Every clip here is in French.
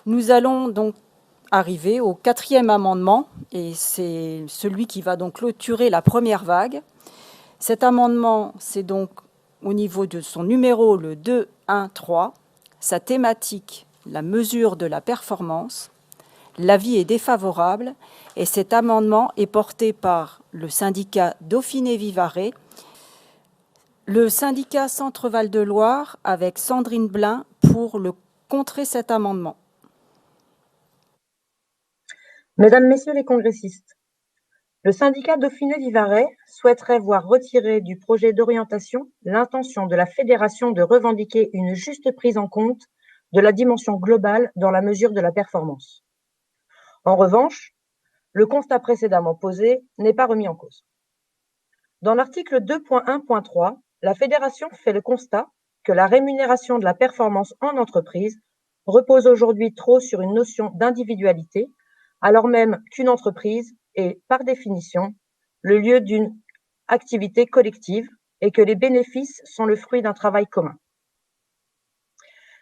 Nous allons donc arriver au 4e amendement, et c'est celui qui va donc clôturer la première vague. Cet amendement, c'est donc au niveau de son numéro le 213, sa thématique, la mesure de la performance. L'avis est défavorable et cet amendement est porté par le syndicat Dauphiné-Vivarais, le syndicat Centre-Val de Loire avec Sandrine Blin pour le contrer cet amendement. Mesdames, Messieurs les congressistes, le syndicat Dauphiné-Vivarais souhaiterait voir retirer du projet d'orientation l'intention de la fédération de revendiquer une juste prise en compte de la dimension globale dans la mesure de la performance. En revanche, le constat précédemment posé n'est pas remis en cause. Dans l'article 2.1.3, la fédération fait le constat que la rémunération de la performance en entreprise repose aujourd'hui trop sur une notion d'individualité, alors même qu'une entreprise est, par définition, le lieu d'une activité collective et que les bénéfices sont le fruit d'un travail commun.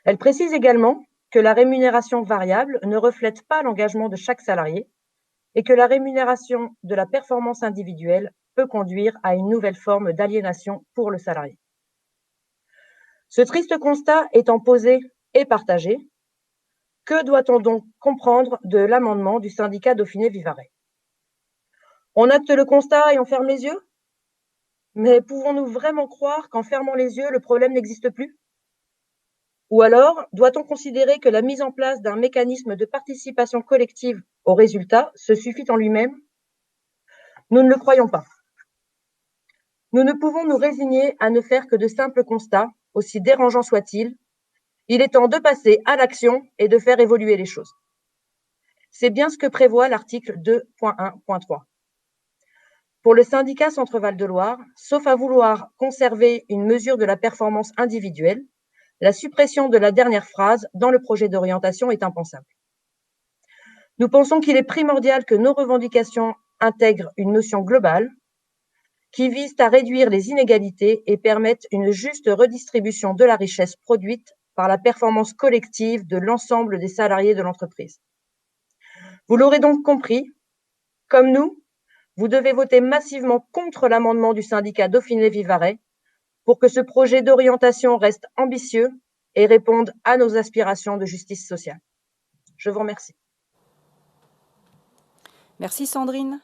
Elle précise également que la rémunération variable ne reflète pas l'engagement de chaque salarié et que la rémunération de la performance individuelle peut conduire à une nouvelle forme d'aliénation pour le salarié. Ce triste constat étant posé et partagé, que doit-on donc comprendre de l'amendement du syndicat Dauphiné-Vivarais? On acte le constat et on ferme les yeux? Mais pouvons-nous vraiment croire qu'en fermant les yeux, le problème n'existe plus? Ou alors, doit-on considérer que la mise en place d'un mécanisme de participation collective au résultat se suffit en lui-même? Nous ne le croyons pas. Nous ne pouvons nous résigner à ne faire que de simples constats, aussi dérangeants soient-ils. Il est temps de passer à l'action et de faire évoluer les choses. C'est bien ce que prévoit l'article 2.1.3. Pour le syndicat Centre-Val de Loire, sauf à vouloir conserver une mesure de la performance individuelle, la suppression de la dernière phrase dans le projet d'orientation est impensable. Nous pensons qu'il est primordial que nos revendications intègrent une notion globale qui vise à réduire les inégalités et permettent une juste redistribution de la richesse produite par la performance collective de l'ensemble des salariés de l'entreprise. Vous l'aurez donc compris, comme nous, vous devez voter massivement contre l'amendement du syndicat Dauphiné-Vivarais pour que ce projet d'orientation reste ambitieux et réponde à nos aspirations de justice sociale. Je vous remercie. Merci Sandrine.